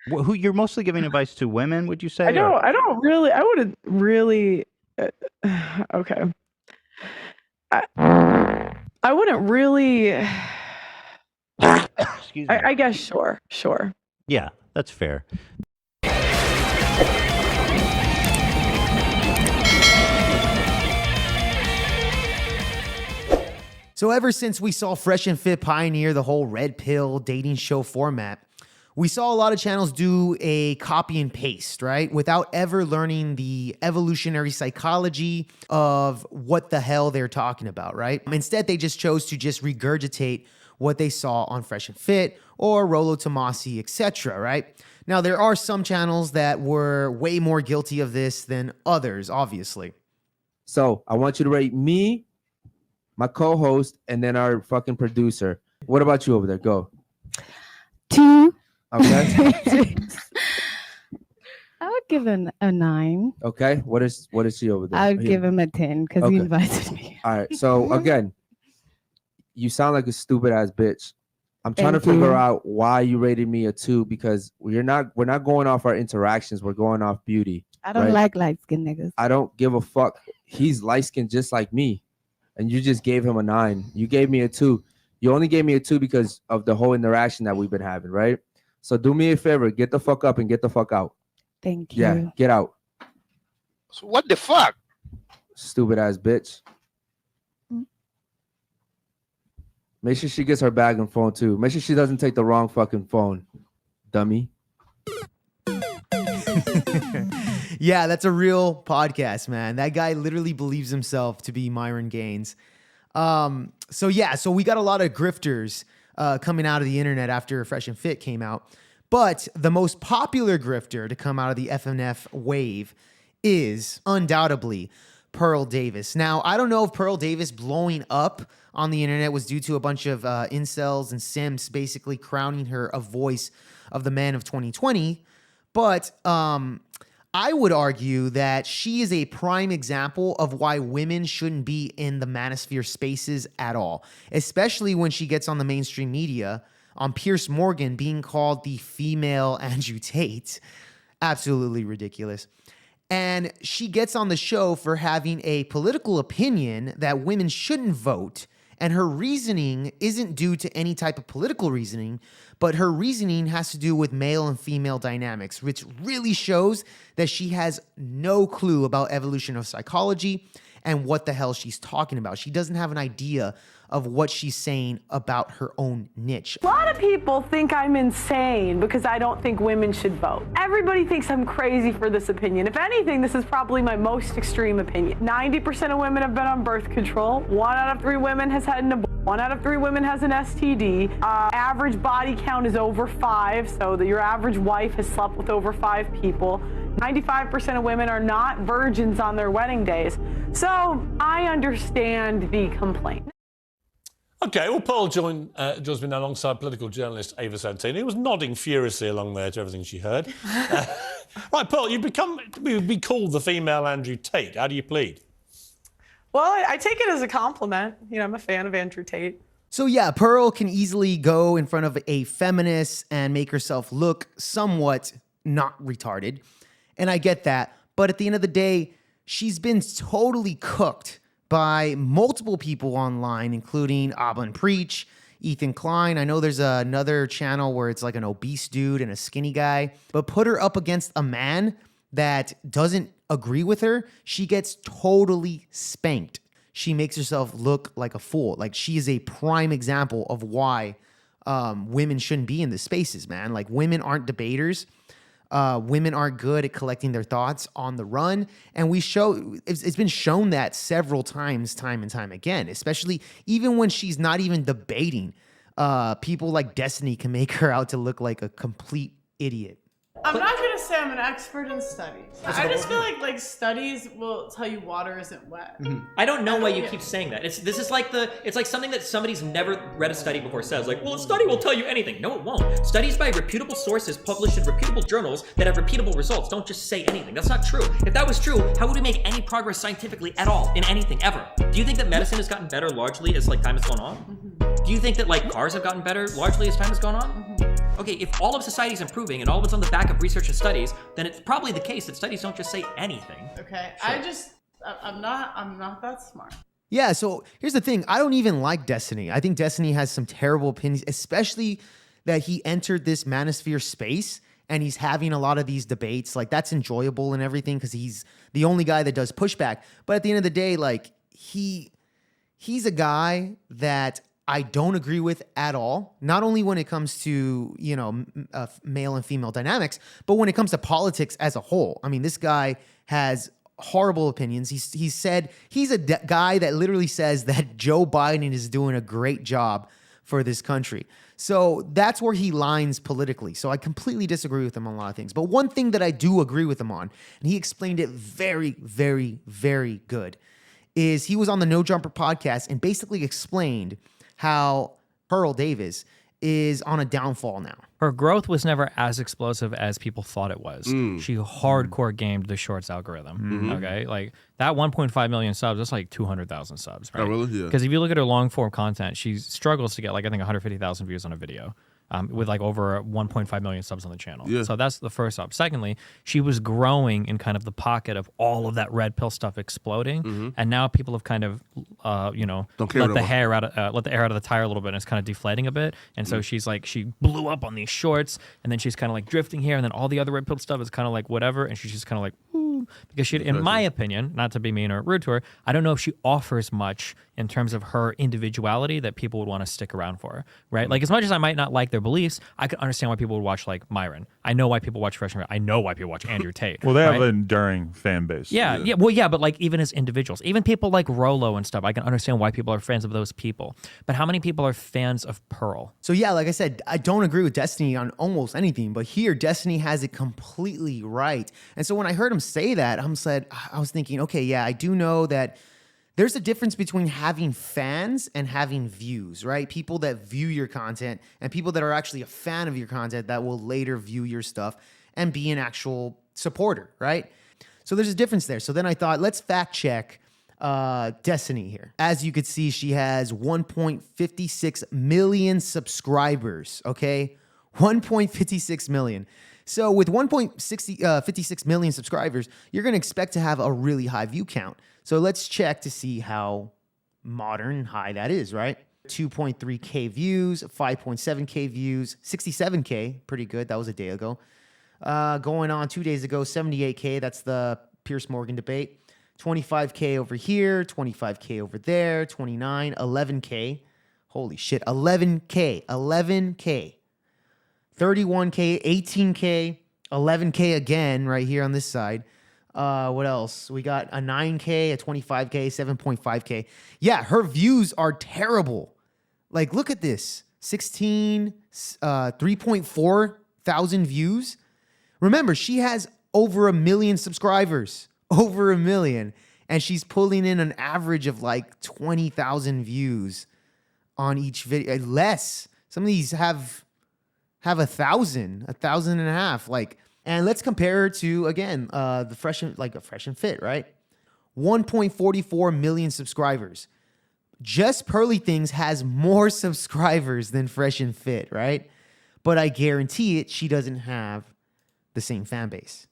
Who you're mostly giving advice to women, would you say? I don't really. I wouldn't really. Okay. I wouldn't really. Excuse me. I guess sure. Yeah, that's fair. So ever since we saw Fresh and Fit pioneer the whole red pill dating show format, we saw a lot of channels do a copy and paste, right? Without ever learning the evolutionary psychology of what the hell they're talking about, right? Instead, they just chose to just regurgitate what they saw on Fresh and Fit or Rollo Tomasi, etc., right? Now, there are some channels that were way more guilty of this than others, obviously. So I want you to rate me, my co-host, and then our fucking producer. What about you over there? Go. 2. Okay. I would give him a 9. Okay. What is she over there? I would give him a 10 because he invited me. All right. So again, you sound like a stupid ass bitch. I'm trying to Thank figure you. out why you rated me a 2 because we're not going off our interactions. We're going off beauty. I don't right? like light-skinned niggas. I don't give a fuck. He's light skinned just like me. And you just gave him a 9. You gave me a 2. You only gave me a 2 because of the whole interaction that we've been having, right? So do me a favor, get the fuck up and get the fuck out. Thank you. Yeah, get out. So what the fuck? Stupid ass bitch. Make sure she gets her bag and phone too. Make sure she doesn't take the wrong fucking phone, dummy. Yeah, that's a real podcast, man. That guy literally believes himself to be Myron Gaines. So we got a lot of grifters coming out of the internet after Fresh and Fit came out. But the most popular grifter to come out of the FNF wave is undoubtedly Pearl Davis. Now, I don't know if Pearl Davis blowing up on the internet was due to a bunch of incels and simps basically crowning her a voice of the man of 2020, but I would argue that she is a prime example of why women shouldn't be in the manosphere spaces at all, especially when she gets on the mainstream media on Piers Morgan being called the female Andrew Tate. Absolutely ridiculous. And she gets on the show for having a political opinion that women shouldn't vote. And her reasoning isn't due to any type of political reasoning, but her reasoning has to do with male and female dynamics, which really shows that she has no clue about evolution of psychology and what the hell she's talking about. She doesn't have an idea of what she's saying about her own niche. A lot of people think I'm insane because I don't think women should vote. Everybody thinks I'm crazy for this opinion. If anything, this is probably my most extreme opinion. 90% of women have been on birth control. 1 out of 3 women has had an abortion. 1 out of 3 women has an STD. Average body count is over 5, so that your average wife has slept with over 5 people. 95% of women are not virgins on their wedding days. So I understand the complaint. Okay, well, Pearl joins me now alongside political journalist Ava Santini, who was nodding furiously along there to everything she heard. Right, Pearl, you've be called the female Andrew Tate. How do you plead? Well, I take it as a compliment. You know, I'm a fan of Andrew Tate. So yeah, Pearl can easily go in front of a feminist and make herself look somewhat not retarded. And I get that. But at the end of the day, she's been totally cooked by multiple people online, including Ablin Preach, Ethan Klein. I know there's another channel where it's like an obese dude and a skinny guy. But put her up against a man that doesn't agree with her, she gets totally spanked. She makes herself look like a fool. Like, she is a prime example of why women shouldn't be in the spaces, man. Like, women aren't debaters. Women aren't good at collecting their thoughts on the run. And it's been shown that several times, time and time again, especially even when she's not even debating. People like Destiny can make her out to look like a complete idiot. I'm not going to say I'm an expert in studies. I just feel like studies will tell you water isn't wet. Mm-hmm. I don't know why you keep saying that. It's like something that somebody's never read a study before says, like, well, a study will tell you anything. No, it won't. Studies by reputable sources published in reputable journals that have repeatable results don't just say anything. That's not true. If that was true, how would we make any progress scientifically at all in anything ever? Do you think that medicine has gotten better largely as time has gone on? Mm-hmm. Do you think that cars have gotten better largely as time has gone on? Mm-hmm. Okay, if all of society is improving and all of it's on the back of research and studies, then it's probably the case that studies don't just say anything. Okay, I'm not that smart. Yeah, so here's the thing. I don't even like Destiny. I think Destiny has some terrible opinions, especially that he entered this manosphere space and he's having a lot of these debates. Like, that's enjoyable and everything because he's the only guy that does pushback. But at the end of the day, like, he's a guy that I don't agree with at all. Not only when it comes to, you know, male and female dynamics, but when it comes to politics as a whole. I mean, this guy has horrible opinions. He said he's a guy that literally says that Joe Biden is doing a great job for this country. So that's where he lines politically. So I completely disagree with him on a lot of things. But one thing that I do agree with him on, and he explained it very, very, very good, is he was on the No Jumper podcast and basically explained how Pearl Davis is on a downfall now. Her growth was never as explosive as people thought it was. She hardcore gamed the shorts algorithm. Okay, like that 1.5 million subs, that's like 200,000 subs, right? Oh, really? Yeah. Because if you look at her long form content, she struggles to get like I think 150,000 views on a video. With like over 1.5 million subs on the channel. Yeah. So that's the first up. Secondly, she was growing in kind of the pocket of all of that red pill stuff exploding, and now people have kind of, let the air out of the tire a little bit, and it's kind of deflating a bit. And so she's like, she blew up on these shorts, and then she's kind of like drifting here, and then all the other red pill stuff is kind of like whatever, and she's just kind of like, ooh, because she, in my opinion, not to be mean or rude to her, I don't know if she offers much in terms of her individuality that people would want to stick around for, right? Like, as much as I might not like their beliefs, I could understand why people would watch like Myron. I know why people watch Fresh and Fit. I know why people watch Andrew Tate. Well, they have right? an enduring fan base. Yeah. Well, yeah, but like even as individuals, even people like Rolo and stuff, I can understand why people are fans of those people. But how many people are fans of Pearl? So yeah, like I said, I don't agree with Destiny on almost anything, but here Destiny has it completely right. And so when I heard him say that, I was thinking, okay, yeah, I do know that there's a difference between having fans and having views, right? People that view your content and people that are actually a fan of your content that will later view your stuff and be an actual supporter, right? So there's a difference there. So then I thought, let's fact check Destiny here. As you could see, she has 1.56 million subscribers, okay? 1.56 million. So with 1.56 million subscribers, you're going to expect to have a really high view count. So let's check to see how modern high that is, right? 2.3K views, 5.7K views, 67K, pretty good. That was a day ago. Going on 2 days ago, 78K. That's the Piers Morgan debate. 25K over here, 25K over there, 29, 11K. Holy shit, 11K, 11K. 31K, 18K, 11K again right here on this side. What else? We got a 9K, a 25K, 7.5K. Yeah, her views are terrible. Like, look at this. 3.4 thousand views. Remember, she has over 1 million subscribers. Over 1 million. And she's pulling in an average of like 20,000 views on each video. Less. Some of these have 1,000, 1,500. Like, and let's compare her to, again, the Fresh and Fit, right? 1.44 million subscribers. Just Pearly Things has more subscribers than Fresh and Fit, right? But I guarantee it, she doesn't have the same fan base.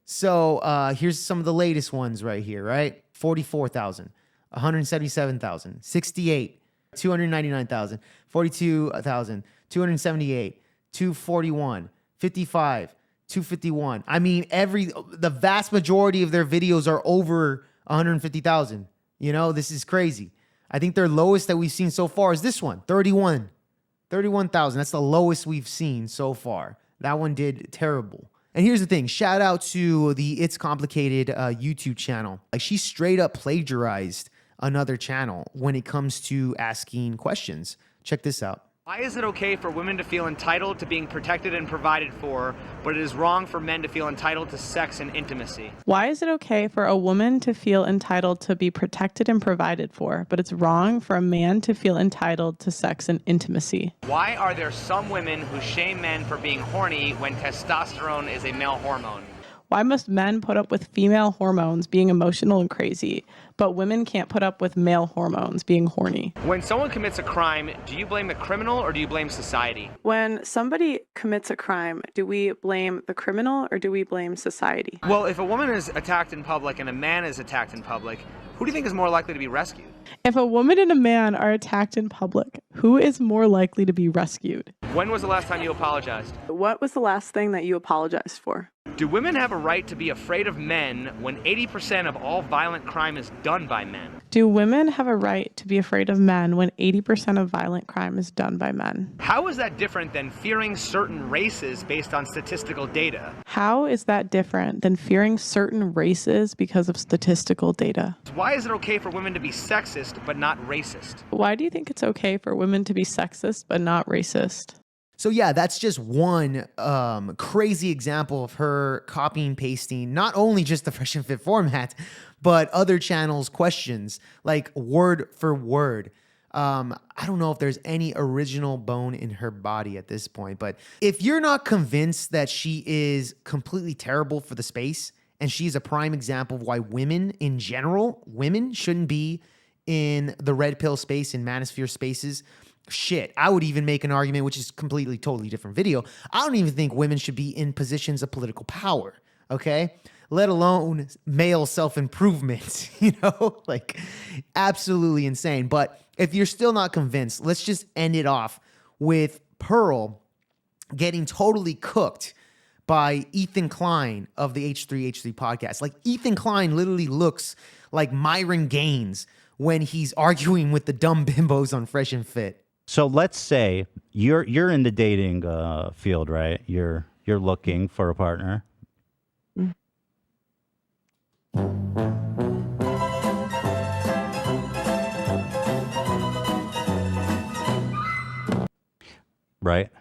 So here's some of the latest ones right here, right? 44,000, 177,000, 68, 299,000, 42,000, 278, 241, 55, 251. I mean, the vast majority of their videos are over 150,000. You know, this is crazy. I think their lowest that we've seen so far is this one, 31,000. That's the lowest we've seen so far. That one did terrible. And here's the thing. Shout out to the It's Complicated YouTube channel. Like, she straight up plagiarized another channel when it comes to asking questions. Check this out. Why is it okay for women to feel entitled to being protected and provided for, but it is wrong for men to feel entitled to sex and intimacy? Why is it okay for a woman to feel entitled to be protected and provided for, but it's wrong for a man to feel entitled to sex and intimacy? Why are there some women who shame men for being horny when testosterone is a male hormone? Why must men put up with female hormones being emotional and crazy, but women can't put up with male hormones being horny? When someone commits a crime, do you blame the criminal or do you blame society? When somebody commits a crime, do we blame the criminal or do we blame society? Well, if a woman is attacked in public and a man is attacked in public, who do you think is more likely to be rescued? If a woman and a man are attacked in public, who is more likely to be rescued? When was the last time you apologized? What was the last thing that you apologized for? Do women have a right to be afraid of men when 80% of all violent crime is done by men? Do women have a right to be afraid of men when 80% of violent crime is done by men? How is that different than fearing certain races based on statistical data? How is that different than fearing certain races because of statistical data? Why is it okay for women to be sexist but not racist? Why do you think it's okay for women to be sexist but not racist? So yeah, that's just one crazy example of her copying, pasting, not only just the Fresh and Fit format, but other channels' questions, like word for word. I don't know if there's any original bone in her body at this point, but if you're not convinced that she is completely terrible for the space, and she's a prime example of why women in general, women shouldn't be in the red pill space, in manosphere spaces, shit, I would even make an argument, which is completely, totally different video. I don't even think women should be in positions of political power, okay? Let alone male self-improvement, you know? Like, absolutely insane. But if you're still not convinced, let's just end it off with Pearl getting totally cooked by Ethan Klein of the H3H3 podcast. Like, Ethan Klein literally looks like Myron Gaines when he's arguing with the dumb bimbos on Fresh and Fit. So let's say you're in the dating field, right? You're looking for a partner. Right?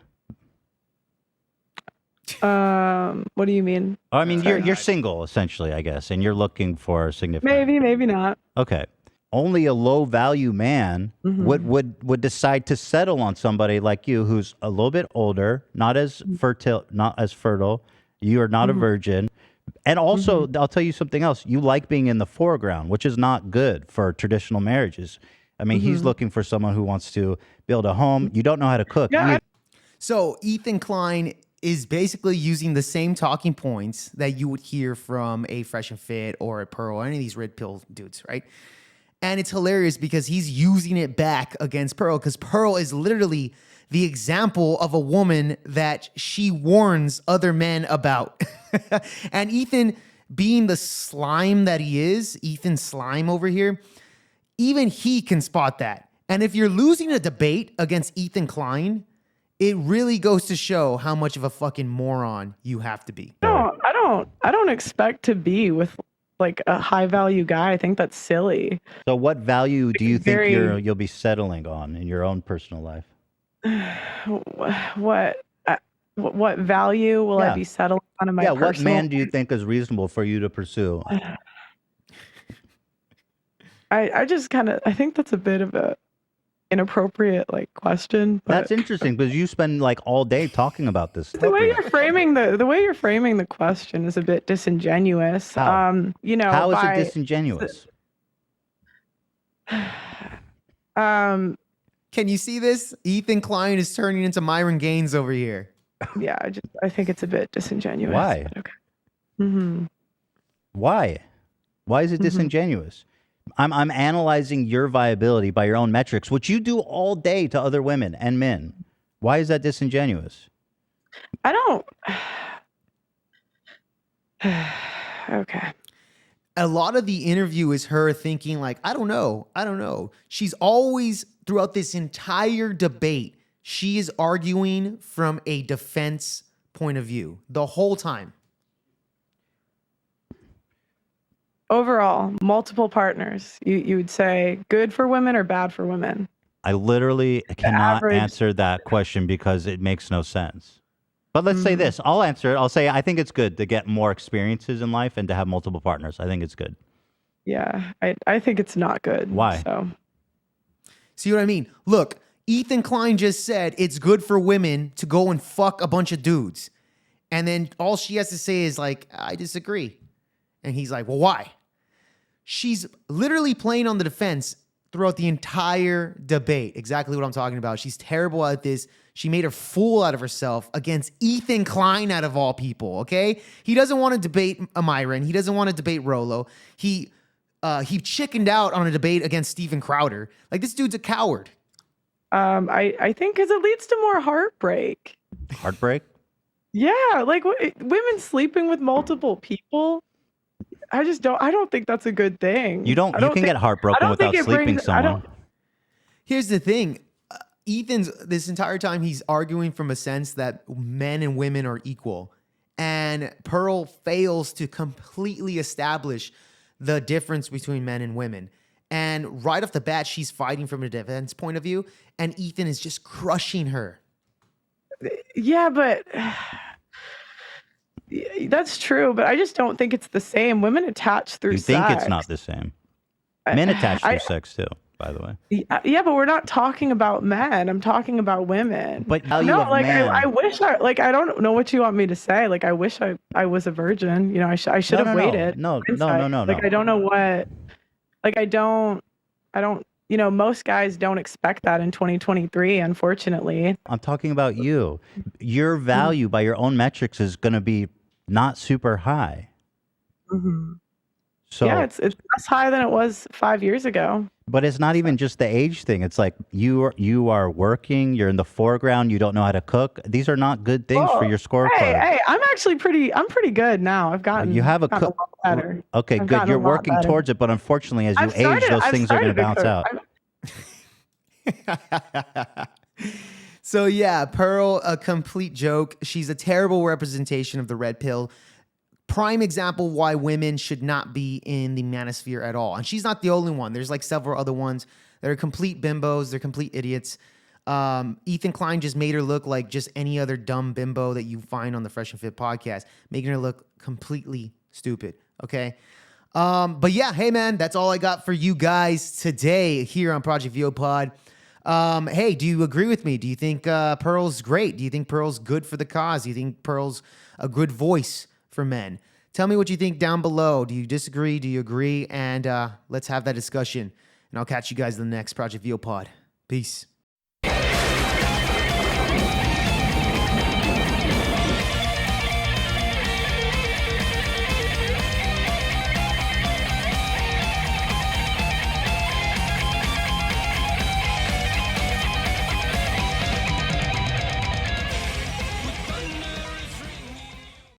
What do you mean? I mean, you're single essentially, I guess, and you're looking for a significant. Maybe, maybe not. Okay. Only a low value man would decide to settle on somebody like you who's a little bit older, not as fertile. You are not a virgin. And also, I'll tell you something else. You like being in the foreground, which is not good for traditional marriages. I mean, he's looking for someone who wants to build a home. You don't know how to cook. Yeah. So Ethan Klein is basically using the same talking points that you would hear from a Fresh and Fit or a Pearl or any of these red pill dudes, right? And it's hilarious because he's using it back against Pearl, because Pearl is literally the example of a woman that she warns other men about. And Ethan, being the slime that he is, Ethan Slime over here, even he can spot that. And if you're losing a debate against Ethan Klein, it really goes to show how much of a fucking moron you have to be. No, I don't expect to be with like a high value guy. I think that's silly. So what value do you think you'll be settling on in your own personal life? What value will I be settling on in my personal? What man do you think is reasonable for you to pursue? I just kind of, I think that's a bit of a inappropriate like question. But that's interesting because you spend like all day talking about this. The way you're framing the question is a bit disingenuous. How? You know, how is it disingenuous? Can you see this? Ethan Klein is turning into Myron Gaines over here. Yeah, I think it's a bit disingenuous. Why? Okay. Why? Why is it disingenuous? I'm analyzing your viability by your own metrics, which you do all day to other women and men. Why is that disingenuous? I don't. Okay. A lot of the interview is her thinking like, I don't know. She's always, throughout this entire debate, she is arguing from a defense point of view the whole time. Overall, multiple partners, you would say good for women or bad for women? I literally cannot answer that question because it makes no sense. But let's say this. I'll answer it. I'll say I think it's good to get more experiences in life and to have multiple partners. I think it's good. Yeah, I think it's not good. Why? So. See what I mean? Look, Ethan Klein just said it's good for women to go and fuck a bunch of dudes. And then all she has to say is like, I disagree. And he's like, well, why? She's literally playing on the defense throughout the entire debate. Exactly what I'm talking about. She's terrible at this. She made a fool out of herself against Ethan Klein out of all people, okay? He doesn't want to debate Myron. He doesn't want to debate Rollo. He chickened out on a debate against Steven Crowder. Like, this dude's a coward. I think because it leads to more heartbreak. Heartbreak? Yeah, like women sleeping with multiple people. I don't think that's a good thing. You can get heartbroken without sleeping someone. Here's the thing. Ethan's, this entire time, he's arguing from a sense that men and women are equal. And Pearl fails to completely establish the difference between men and women. And right off the bat, she's fighting from a defense point of view, and Ethan is just crushing her. Yeah, but that's true. But I just don't think it's the same. Women attach through You sex. think it's not the same. Men attach through sex too, by the way. Yeah, but we're not talking about men. I'm talking about women. But value of man. I wish I don't know what you want me to say. Like, I wish I was a virgin. You know, I should have waited. No. Like, I don't know what. Like, I don't. You know, most guys don't expect that in 2023, unfortunately. I'm talking about you. Your value by your own metrics is going to be not super high. Mm-hmm. So yeah, it's less high than it was 5 years ago. But it's not even just the age thing. It's like you are working, you're in the foreground, you don't know how to cook. These are not good things for your scorecard. Hey, I'm actually pretty good now. I've gotten You have a gotten lot better. Okay, good. You're working towards it, but unfortunately, as you age, those things are going to bounce out. So yeah, Pearl, a complete joke. She's a terrible representation of the red pill. Prime example why women should not be in the manosphere at all. And she's not the only one. There's like several other ones that are complete bimbos. They're complete idiots. Ethan Klein just made her look like just any other dumb bimbo that you find on the Fresh and Fit podcast, making her look completely stupid. Okay. But yeah, hey man, that's all I got for you guys today here on Project VO Pod. Hey, do you agree with me? Do you think Pearl's great? Do you think Pearl's good for the cause? Do you think Pearl's a good voice for men? Tell me what you think down below. Do you disagree? Do you agree? And let's have that discussion. And I'll catch you guys in the next Project VO Pod. Peace.